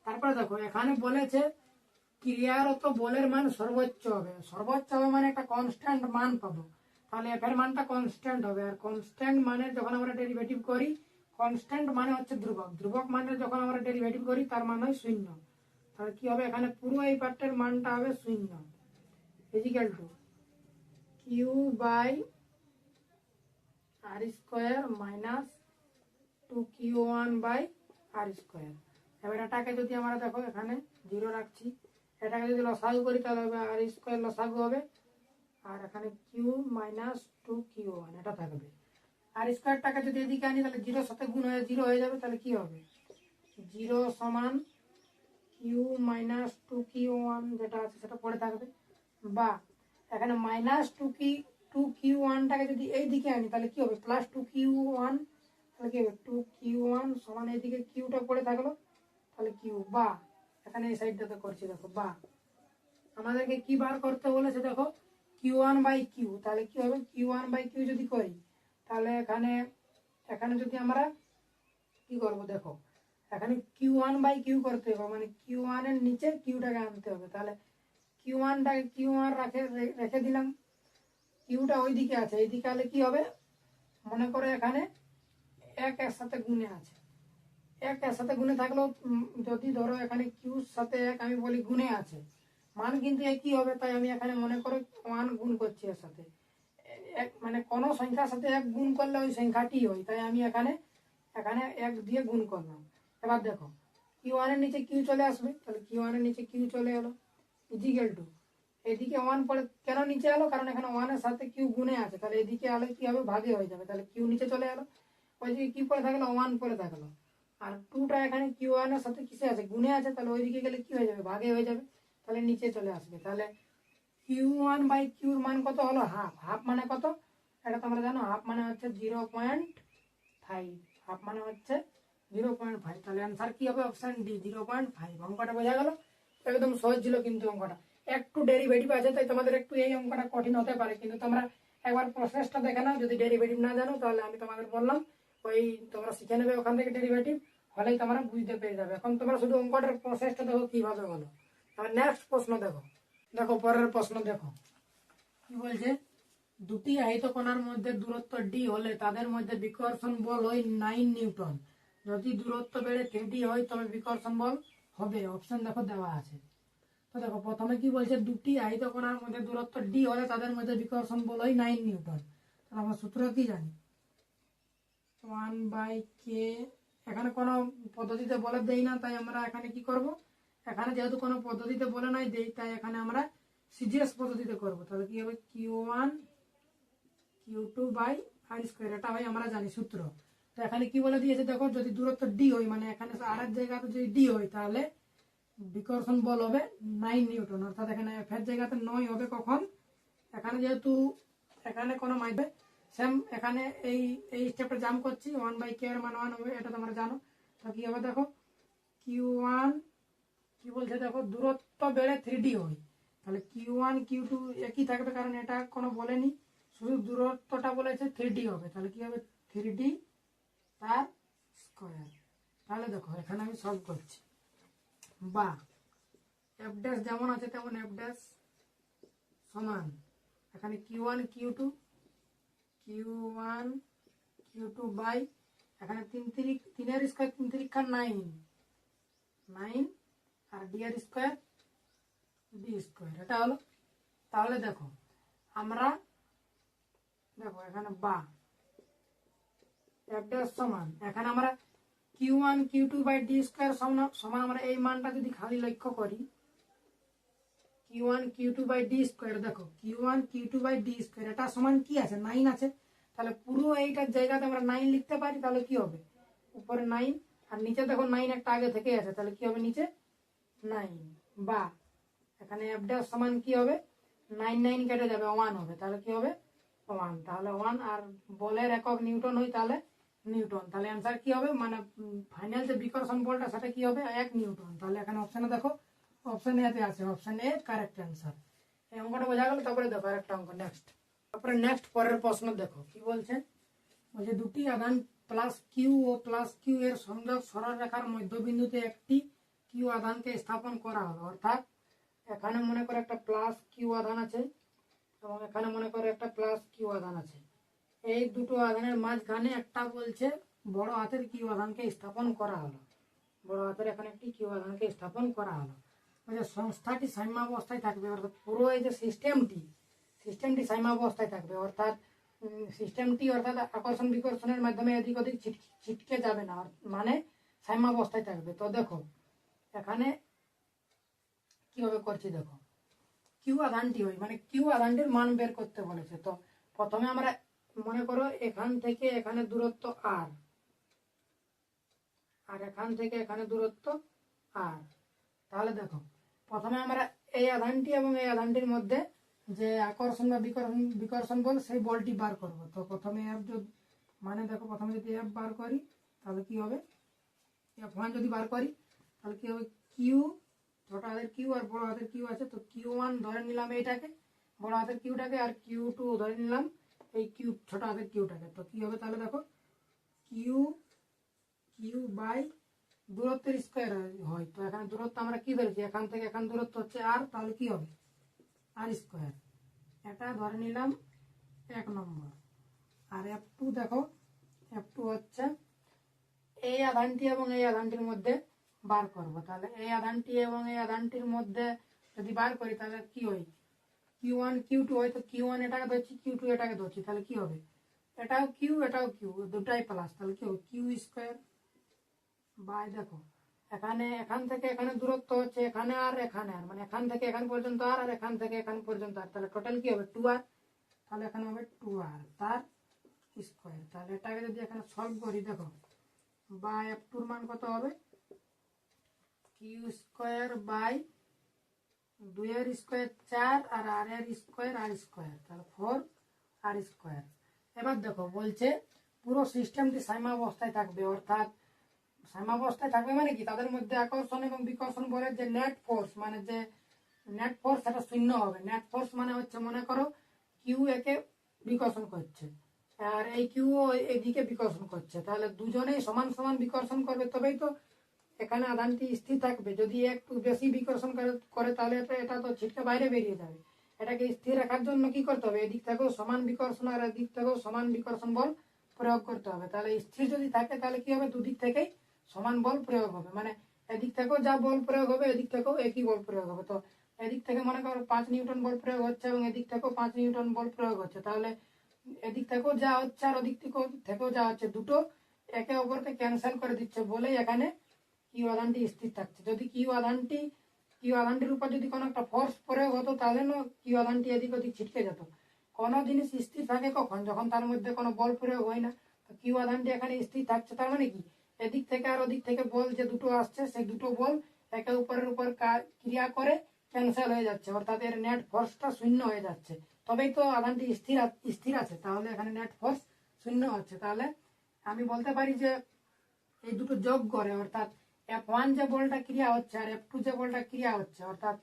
তারপরে দেখো এখানে বলেছে ক্রিয়ারত বলের মান সর্বোচ্চ হবে, সর্বোচ্চ হবে মানে একটা কনস্ট্যান্ট মান পাবো, তাহলে এফ এর মানটা কনস্ট্যান্ট হবে, আর কনস্ট্যান্ট মানের যখন আমরা ডেরিভেটিভ করি, কনস্ট্যান্ট মানে হচ্ছে ধ্রুবক, ধ্রুবক মানের যখন আমরা ডেরিভেটিভ করি তার মান হয় 0, তাহলে কি হবে এখানে পুরো এই পার্টের মানটা হবে 0 equal to Q by R square minus 2q1 by R square. এবার এটাকে যদি আমরা দেখো এখানে 0 রাখছি, এটাকে যদি লসাগু করি তাহলে হবে আর স্কোয়ার লসাগু হবে, আর এখানে কিউ মাইনাস 2q1 এটা থাকবে, আর স্কোয়ারটাকে যদি এদিকে আনি তাহলে 0 সাথে গুণ হয়ে 0 হয়ে যাবে, তাহলে কি হবে 0 সমান কিউ মাইনাস 2q1 যেটা আছে সেটা পড়ে থাকবে, বা এখানে মাইনাস 2q1টাকে যদি এই দিকে আনি তাহলে কি হবে প্লাস 2q1, তাহলে কি হবে 2q1 সমান এইদিকে কিউটা পড়ে থাকলো, তাহলে কিউ, বা এখানে এই সাইডটাতে করছি দেখো, বা আমাদেরকে কি বার করতে বলেছে দেখো q1 বাই কিউ, তাহলে কি হবে q1 বাই কিউ যদি করি তাহলে এখানে যদি আমরা কি করব দেখো, এখানে q1 বাই কিউ করতে হবে, মানে q1 এর নিচে কিউটাকে আনতে হবে, তাহলে q1 রেখে দিলাম, কিউটা ওইদিকে আছে, এইদিকে হলে কি হবে, মনে করো এখানে 1 এর সাথে গুণে আছে, 1 এর সাথে গুণে থাকলেও যদি ধরো এখানে কিউর সাথে 1 আমি বলি গুণে আছে, মান কিন্তু একই হবে, তাই আমি এখানে মনে করো 1 গুণ করছি এর সাথে, মানে কোনো সংখ্যার সাথে 1 গুণ করলে ওই সংখ্যাটি হয়, তাই আমি এখানে 1 দিয়ে গুণ করলাম। এবার দেখো q1 এর নিচে কিউ চলে আসবে, তাহলে q1 এর নিচে কিউ চলে এলো ইজিক্যাল টু, এদিকে 1 পড়ে কেন নিচে এলো, কারণ এখানে 1 এর সাথে কিউ গুণে আছে, তাহলে এদিকে আলো কি হবে ভাগে হয়ে যাবে, তাহলে কিউ নিচে চলে এলো, ওইদিকে কি পড়ে থাকলো 1 পড়ে থাকলো, আর 2টা এখানে q1 এর সাথে কিসে আছে গুণে আছে, তাহলে ওইদিকে গেলে কি হয়ে যাবে ভাগে হয়ে যাবে, তাহলে নিচে চলে আসবে, তাহলে q1 বাই কিউর মান কত হলো হাফ, হাফ মানে কত এটা তোমরা জানো, হাফ মানে হচ্ছে 0.5, হাফ মানে হচ্ছে 0.5, তাহলে অ্যান্সার কি হবে অপশন ডি 0.5। অঙ্কটা বোঝা গেল, একদম সহজ ছিল কিন্তু অঙ্কটা, একটু ডেরিভেটিভ আছে তাই তোমাদের একটু এই অঙ্কটা কঠিন হতে পারে, কিন্তু তোমরা একবার প্রসেসটা দেখে নাও, যদি ডেরিভেটিভ না জানো তাহলে আমি তোমাদের বললাম ওই তোমরা শিখে নেবে ওখান থেকে ডেরিভেটিভ, হলেই তোমরা বুঝতে পেরে যাবে। এখন তোমরা শুধু অঙ্কটার প্রসেসটা দেখো কিভাবে বলো। আর নেক্সট প্রশ্ন দেখো, দেখো পরের প্রশ্ন দেখো কি বলছে, দুটি আহিতকণার মধ্যে দূরত্ব ডি হলে তাদের মধ্যে বিকর্ষণ বল হয় 9 নিউটন, যদি দূরত্ব বেড়ে 3D হয় তবে বিকর্ষণ বল হবে, অপশন দেখো দেওয়া আছে। তো দেখো প্রথমে কি বলছে, দুটি আহিত কণার মধ্যে দূরত্ব ডি হলে তাদের মধ্যে বিকর্ষণ বল হয় 9 নিউটন। তাহলে আমরা সূত্র কি জানি, 1/k। এখানে কোনো পদ্ধতিতে বলে দেই না, তাই আমরা এখানে কি করব, এখানে যেহেতু কোনো পদ্ধতিতে বলে নাই দেই, তাই এখানে আমরা সিজিএস পদ্ধতিতে করব। তাহলে কি হবে, Q1 Q2 by R square, এটা হয় আমরা জানি সূত্র। তো এখানে কি বলে দিয়েছে দেখো, যদি দূরত্ব ডি হয়, মানে এখানে আর এক জায়গাতে যদি ডি হয়, তাহলে বিকর্ষণ বল হবে 9 নিউটন। অর্থাৎ এখানে এফ এর জায়গাতে 9 হবে কখন, এখানে যেহেতু এখানে কোনো মাইবে সেম, এখানে এই এই স্টেপটা জাম্প করছি, 1/k এর মান 1 হবে, এটা তোমরা জানো। তো কি হবে দেখো, Q1 কি বলছে দেখো, দূরত্ব বেড়ে 3D হয়, তাহলে Q1 Q2 একই থাকবে, কারণ এটা কোনো বলেনি, শুধু দূরত্বটা বলেছে 3D হবে। তাহলে কি হবে, 3D তার স্কোয়ার। তাহলে দেখো এখানে আমি সলভ করছি, বা এফ ড্যাশ যেমন আছে তেমন এফ ড্যাশ সমান এখানে Q1 Q2 বাই এখানে 3 এর স্কোয়ার, 3 3 9 আর ডি এর স্কোয়ার ডি স্কোয়ার, এটা হলো। তাহলে দেখো আমরা দেখো এখানে বা এফ ড্যাশ সমান এখানে আমরা Q1 Q2 by D square সমান আমরা এই মানটা যদি খালি লক্ষ্য করি, Q1 Q2 by D square, দেখো Q1 Q2 by D square এটা সমান কি আছে, 9 আছে। তাহলে পুরো এইটার জায়গাতে আমরা 9 লিখতে পারি, তাহলে কি হবে, উপরে 9 আর নিচে দেখো 9 একটা আগে থেকে আছে, তাহলে কি হবে, নিচে 9, বা এখানে এফ ড্যাশ সমান কি হবে, 9 9 কেটে যাবে, 1 হবে, তাহলে কি হবে 1। তাহলে 1 আর বলের একক নিউটন হয়, তাহলে নিউটন। তাহলে অ্যান্সার কি হবে, মানে ফাইনাল যে বিকর্ষণ বলটা সেটা কি হবে, 1 নিউটন। তাহলে এখানে অপশনে দেখো, অপশন এতে আছে, অপশন এ কারেক্ট অ্যান্সার। এই অঙ্কটা বোঝা গেল। তারপরে দেখো আরেকটা অঙ্ক নেক্সট, তারপরে নেক্সট পরের প্রশ্ন দেখো কি বলছে, বলছে দুটি আধান প্লাস কিউ ও প্লাস কিউ এর সংযোগ সরলরেখার মধ্যবিন্দুতে একটি কিউ আধানকে স্থাপন করা হলো। অর্থাৎ এখানে মনে করে একটা প্লাস কিউ আধান আছে এবং এখানে মনে করে একটা প্লাস কিউ আধান আছে। এই দুটো আধানের মাঝখানে একটা বলছে বড় হাতের কিউ আধানকে স্থাপন করা হলো, বড় হাতের এখানে একটি কিউ আধানকে স্থাপন করা হলো। সংস্থাটি সাম্যাবস্থায় থাকবে, অর্থাৎ পুরো এই যে সিস্টেমটি সাম্যাবস্থায় থাকবে, অর্থাৎ সিস্টেমটি অর্থাৎ আকর্ষণ বিকর্ষণের মাধ্যমে এদিক ওদিক ছিটকে যাবে না, মানে সাম্যাবস্থায় থাকবে। তো দেখো এখানে কিভাবে করছি, দেখো কিউ আধানটি হয়, মানে কিউ আধানটির মান বের করতে বলেছে। তো প্রথমে আমরা মনে করো এখান থেকে এখানে দূরত্ব আর, আর এখান থেকে এখানে দূরত্ব আর। তাহলে দেখো প্রথমে আমরা এই আধানটি এবং এই আধানটির মধ্যে যে আকর্ষণ বা বিকর্ষণ বল, সেই বলটি বার করব। তো প্রথমে এফ যদি, মানে দেখো প্রথমে যদি এফ বার করি তাহলে কি হবে, F1 যদি বার করি তাহলে কি হবে, কিউ, ছোট হাতের কিউ আর বড় হাতের কিউ আছে, তো Q1 ধরে নিলাম এইটাকে, বড় হাতের কিউটাকে, আর Q2 ধরে নিলাম এই কিউ, ছোট হাতের কিউটাকে। তো কি হবে, তাহলে দেখো কিউ বাই দূরত্বের স্কোয়ার হয়। তো এখানে দূরত্ব আমরা কি ধরেছি, এখান থেকে এখান দূরত্ব হচ্ছে আর, তাহলে কি হবে আর স্কোয়ার, এটা ধরে নিলাম 1 নম্বর। আর F2 দেখো, F2 হচ্ছে এই আধানটি এবং এই আধানটির মধ্যে বার করব। তাহলে এই আধানটি এবং এই আধানটির মধ্যে যদি বার করি তাহলে কি হয়, Q1 Q2 হয়, তো Q1 এটাকে ধরছি, Q2 এটাকে ধরছি, তাহলে কি হবে, এটাও কিউ এটাও কিউ, দুটাই প্লাস, তাহলে কি হবে কিউ স্কোয়ার বাই, দেখো এখানে এখান থেকে এখানে দূরত্ব হচ্ছে এখানে আর এখানে আর, মানে এখান থেকে এখান পর্যন্ত আর, আর এখান থেকে এখান পর্যন্ত আর, তাহলে টোটাল কি হবে 2r, তাহলে এখানে হবে 2r তার স্কোয়ার। তাহলে এটাকে যদি এখানে সলভ করি, দেখো বা F2 মান কত হবে, কিউ স্কোয়ার বাই 2 এর স্কোয়ার 4 আর আর এর স্কোয়ার আর স্কোয়ার, তাহলে 4 আর স্কোয়ার। এবার দেখো বলছে পুরো সিস্টেমটি সাম্যাবস্থায় থাকবে, অর্থাৎ সাম্যাবস্থায় থাকবে মানে কি, তাদের মধ্যে আকর্ষণ এবং বিকর্ষণ বলে যে নেট ফোর্স, মানে যে নেট ফোর্স সেটা শূন্য হবে। নেট ফোর্স মানে হচ্ছে মনে করো কিউ একে বিকর্ষণ করছে আর এই কিউ এদিকে বিকর্ষণ করছে, তাহলে দুজনেই সমান সমান বিকর্ষণ করবে, তবেই তো এখানে আধানটি স্থির থাকবে। যদি একটু বেশি বিকর্ষণ করে তাহলে এটা তো ছিটকে বাইরে বেরিয়ে যাবে। এটাকে স্থির রাখার জন্য কি করতে হবে, এদিক থেকেও সমান বিকর্ষণ আর এদিক থেকেও সমান বিকর্ষণ বল প্রয়োগ করতে হবে। তাহলে স্থির যদি থাকে তাহলে কি হবে, দুদিক থেকেই সমান বল প্রয়োগ হবে, মানে এদিক থেকেও যা বল প্রয়োগ হবে এদিক থেকেও একই বল প্রয়োগ হবে। তো এদিক থেকে মনে করো 5 নিউটন বল প্রয়োগ হচ্ছে এবং এদিক থেকেও 5 নিউটন বল প্রয়োগ হচ্ছে, তাহলে এদিক থেকেও যা হচ্ছে আর ওদিক থেকেও যা হচ্ছে, দুটো একে অপরকে ক্যান্সেল করে দিচ্ছে বলেই এখানে কিউ আধানটি স্থির থাকছে। যদি কিউ আধানটির উপর যদি কোনো একটা ফোর্স প্রয়োগ হতো তাহলে না কিউ আধানটি এদিক ওদিক ছিটকে যেত। কোনো জিনিস স্থির থাকে কখন, যখন তার মধ্যে কোনো বল প্রয়োগ হয় না। তো কিউ আধানটি এখানে স্থির থাকছে, তার মানে কি এদিক থেকে আর ওদিক থেকে বল যে দুটো আসছে সেই দুটো বল একে উপরের উপর ক্রিয়া করে ক্যান্সেল হয়ে যাচ্ছে, অর্থাৎ এর নেট ফোর্সটা শূন্য হয়ে যাচ্ছে। তবেই তো আধানটি স্থির আছে, তাহলে এখানে নেট ফোর্স শূন্য হচ্ছে। তাহলে আমি বলতে পারি যে এই দুটো যোগ করে, অর্থাৎ F1 যে বলটা ক্রিয়া হচ্ছে আর F2 যে বলটা ক্রিয়া হচ্ছে, অর্থাৎ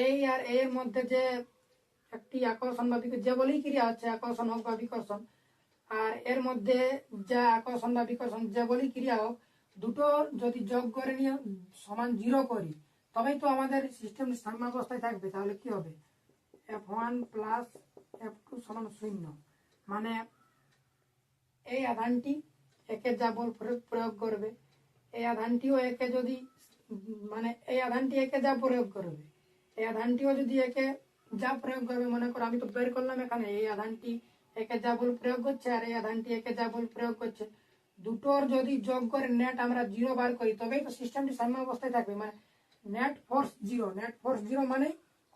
এই আর এর মধ্যে যে একটি আকর্ষণ বা যে বলেই ক্রিয়া হচ্ছে, আকর্ষণ হোক বা বিকর্ষণ, আর এর মধ্যে যা আকর্ষণ বা বিকর্ষণ যে বলেই ক্রিয়া হোক, দুটো যদি যোগ করে নিয়ে সমান 0 করি তবেই তো আমাদের সিস্টেম সাম্যাবস্থায় থাকবে। তাহলে কি হবে, F1 প্লাস F2 সমান 0, মানে এই আধানটি একে যা বল প্রয়োগ করবে এই আধানটিও একে যদি মানে এই আধানটি একে যা প্রয়োগ করবে এই আধানটিও যদি একে যা প্রয়োগ করবে, মনে করো আমি তো বের করলাম এখানে এই আধানটি একে যা বল প্রয়োগ করছে আর এই আধানটি একে যা বল প্রয়োগ করছে, দুটোর যদি যোগ করে নেট আমরা 0 বার করি তবেই তো সিস্টেমটি সাম্যাবস্থায় থাকবে। মানে নেট ফোর্স 0 মানে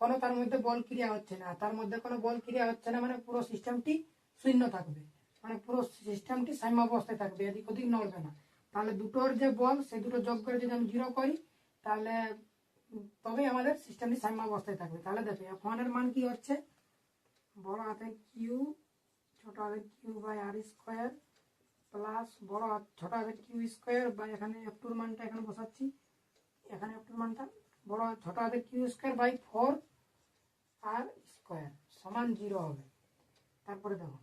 কোনো তার মধ্যে বল ক্রিয়া হচ্ছে না, তার মধ্যে কোনো বল ক্রিয়া হচ্ছে না, মানে পুরো সিস্টেমটি শূন্য থাকবে, মানে পুরো সিস্টেমটি সাম্যাবস্থায় থাকবে, এদিক ওদিক নড়বে না। তাহলে দুটোর যে বল সেই দুটো যোগ করে যদি আমি 0 করি তাহলে তবেই আমাদের সিস্টেমটি সাম্যাবস্থায় থাকবে। তাহলে দেখো F1 এর মান কি হচ্ছে, বড় হাতের কিউ ছোট হাতের Q by R square plus ছোট হাতের কিউ স্কোয়ার বাই এখানে F2 এর মানটা এখানে বসাচ্ছি, এখানে F2 এর মানটা ছোট হাতের Q square by 4 R square সমান 0 হবে। তারপরে দেখো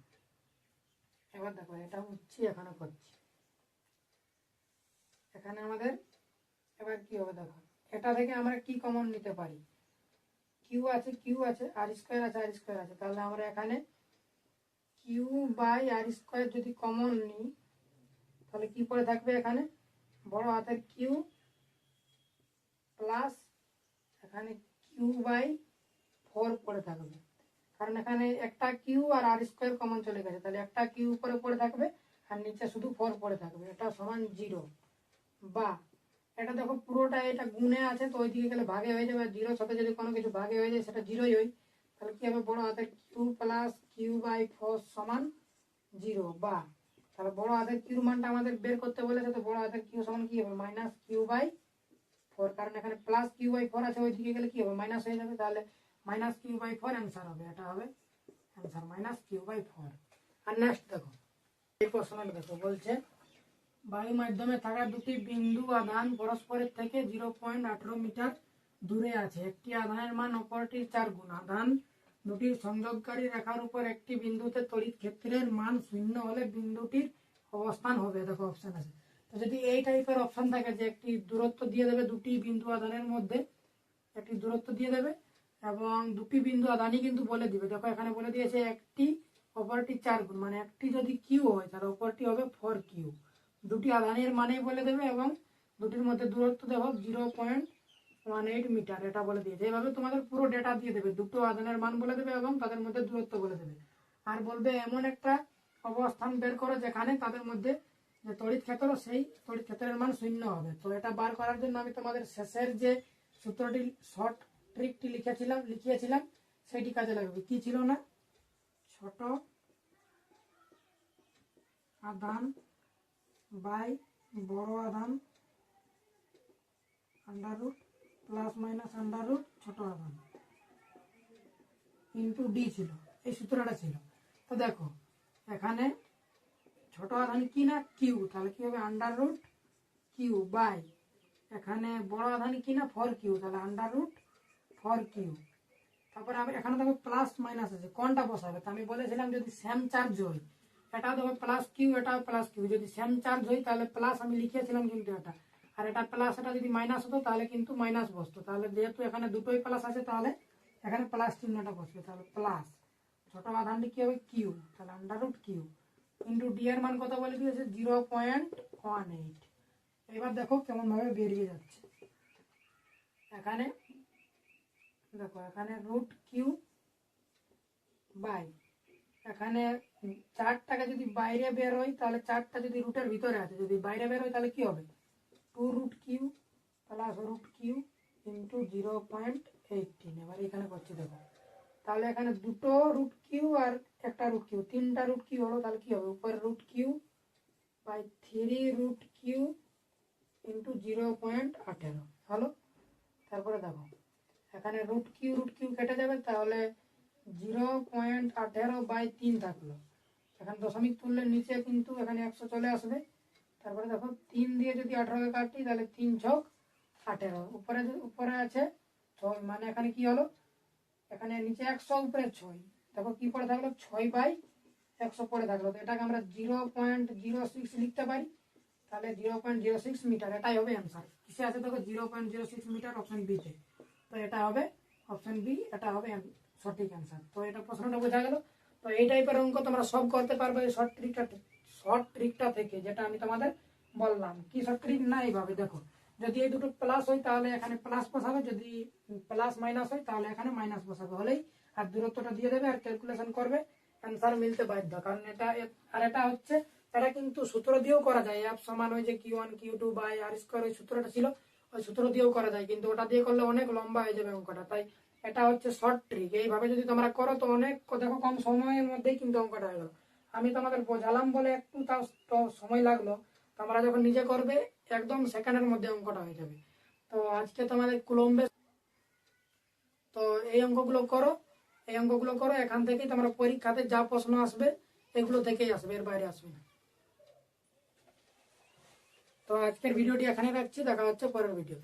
এবার দেখো এটা হচ্ছে এখানে করছি, এখানে আমাদের এবার কি হবে দেখো, এটা থেকে আমরা কি কমন নিতে পারি, কিউ আছে আর স্কোয়ার আছে, তাহলে আমরা এখানে কিউ বাই আর স্কোয়ার যদি কমন নিই তাহলে কি পড়ে থাকবে, এখানে বড় হাতের কিউ প্লাস এখানে কিউ বাই 4 পড়ে থাকবে, কারণ এখানে একটা কিউ আর স্কোয়ার কমন চলে গেছে, তাহলে একটা কিউ উপরে পড়ে থাকবে আর নিচে শুধু 4 পড়ে থাকবে, এটা সমান 0। বা এটা দেখো পুরোটা এটা গুণে আছে তো ওইদিকে গেলে ভাগে হয়ে যাবে, 0 সাথে যদি কোনো কিছু ভাগে হয়ে যায় সেটা 0ই হয়, তাহলে কি হবে বড় হাতের কিউ প্লাস কিউ বাই 4 সমান 0। বা তাহলে বড় হাতের কিউর মানটা আমাদের বের করতে বলেছে, তো বড় হাতের কিউ সমান কি হবে মাইনাস কিউ বাই 4, কারণ এখানে প্লাস কিউ বাই 4 আছে ওইদিকে গেলে কি হবে মাইনাস হয়ে যাবে, তাহলে মাইনাস কিউ বাই 4 অ্যান্সার হবে, এটা হবে অ্যান্সার মাইনাস কিউ বাই 4। আর নেক্সট দেখো এই প্রশ্নটা দেখো, বলছে বায়ু মাধ্যমে থাকা দুটি বিন্দু আধান পরস্পরের থেকে 0.18 মিটার দূরে আছে, একটি আধানের মান অপরটির 4 গুণ, আধান দুটির সংযোগকারী রেখার উপর একটি বিন্দুতে তড়িৎ ক্ষেত্রের মান 0 হলে বিন্দুটির অবস্থান হবে। দেখো অপশন আছে, তো যদি এই টাইপের অপশন থাকে যে একটি দূরত্ব দিয়ে দেবে দুটি বিন্দু আধানের মধ্যে, একটি দূরত্ব দিয়ে দেবে এবং দুটি বিন্দু আধানই কিন্তু বলে দিবে, দেখো এখানে বলে দিয়েছে একটি অপরটি 4 গুণ, মানে একটি যদি কিউ হয় তাহলে অপরটি হবে 4 কিউ, দুটি আধানের মানেই বলে দেবে এবং দুটির মধ্যে দূরত্ব দেখো 0.18 মিটার এটা বলে দিয়েছে। এইভাবে তোমাদের পুরো ডেটা দিয়ে দেবে, দুটো আধানের মান বলে দেবে এবং তাদের মধ্যে দূরত্ব বলে দেবে, আর বলবে এমন একটা অবস্থান বের করো যেখানে তাদের মধ্যে যে তড়িৎ ক্ষেত্র সেই তড়িৎ ক্ষেত্রের মান 0 হবে। তো এটা বার করার জন্য আমি তোমাদের শেষের যে সূত্রটি শর্ট ট্রিকটি লিখিয়েছিলাম সেইটি কাজে লাগবে। কি ছিল না, ছোট আধান বাই বড় আধান under root plus minus under root ছোট আধান ইন্টু ডি ছিল, এই সূত্রটা ছিল। তো দেখো এখানে ছোট আধান কি না কিউ, তাহলে কি হবে আন্ডার রুট কিউ বাই এখানে বড় আধান কি না 4 কিউ, তাহলে আন্ডার রুট 4 কিউ। তারপরে আমি এখানে দেখো প্লাস মাইনাস আছে, কোনটা বসাবে, তো আমি বলেছিলাম যদি সেম চার্জ হয়, এটা দেখো প্লাস কিউ এটাও প্লাস কিউ, যদি সেম চার্জ হয় তাহলে প্লাস আমি লিখেছিলাম কিন্তু এটা, আর এটা প্লাস এটা যদি মাইনাস হতো তাহলে কিন্তু মাইনাস বসতো, তাহলে যেহেতু এখানে দুটোই প্লাস আছে তাহলে এখানে প্লাস চিহ্নটা বসবে, তাহলে প্লাস ছোট আধানটি কি হবে কিউ, তাহলে under root Q into D এর মান কত বলে দিয়েছে 0.18। এবার দেখো কেমন ভাবে বেরিয়ে যাচ্ছে, এখানে দেখো এখানে রুট কিউ বাই, এখানে 4টাকে যদি বাইরে বের হয় তাহলে 4টা যদি রুটের ভিতরে আছে, যদি বাইরে বের হয় তাহলে কি হবে, 2 root Q plus root Q into 0.18। এবার এখানে করছি দেখো, তাহলে এখানে দুটো রুট কিউ আর একটা রুট কিউ, 3টা রুট কিউ হলো, তাহলে কি হবে, উপরে root Q by 3 root Q into 0.18 হলো। তারপরে দেখো এখানে রুট কিউ কেটে যাবে, তাহলে 0.18/3 থাকলো। এখানে দশমিক তুললে নিচে কিন্তু এখানে 100 চলে আসবে। তারপরে দেখো 3 দিয়ে যদি 18কে কাটি তাহলে 3 ছক 18, উপরে আছে 6, মানে এখানে কি হলো, এখানে নিচে 100 উপরে 6, দেখো কি পড়ে থাকলো 6/100 পড়ে থাকলো। তো এটাকে আমরা 0.06 লিখতে পারি, তাহলে 0.06 মিটার, এটাই হবে অ্যান্সার। কিসে আছে দেখো 0.06 মিটার, অপশন বিতে। তো এটা হবে অপশন বি, এটা হবে সঠিক অ্যান্সার। তো এটা প্রশ্নটা বোঝা গেল। তো এই টাইপের অঙ্ক তোমরা সব করতে পারবে এই শর্ট ট্রিকটা থেকে, যেটা আমি তোমাদের বললাম। কি শর্ট ট্রিক না, এইভাবে দেখো, যদি এই দুটো প্লাস হয় তাহলে এখানে প্লাস বসাবে, যদি প্লাস মাইনাস হয় তাহলে এখানে মাইনাস বসাবে, হলেই আর দূরত্বটা দিয়ে দেবে আর ক্যালকুলেশন করবে, অ্যান্সার মিলতে বাধ্য। কারণ এটা আর এটা হচ্ছে, এটা কিন্তু সূত্র দিয়েও করা যায়, এফ সমান হয় যে Q1 Q2 by R square, ওই সূত্রটা ছিল, ওই সূত্র দিয়েও করা যায়, কিন্তু ওটা দিয়ে করলে অনেক লম্বা হয়ে যাবে অঙ্কটা। তাই এটা হচ্ছে শর্ট ট্রিক, এইভাবে যদি তোমরা করো তো অনেক, দেখো কম সময়ের মধ্যেই কিন্তু অঙ্কটা হয়ে গেল। আমি তোমাদের বোঝালাম বলে একটু তাও তো সময় লাগলো, তোমরা যখন নিজে করবে একদম সেকেন্ডের মধ্যে অঙ্কটা হয়ে যাবে। তো আজকে তোমাদের কুলম্বে, তো এই অঙ্কগুলো করো, এখান থেকেই তোমরা পরীক্ষাতে যা প্রশ্ন আসবে এগুলো থেকেই আসবে, এর বাইরে আসবে না। তো আজকের ভিডিওটি এখানে রাখছি, দেখা হচ্ছে পরের ভিডিও।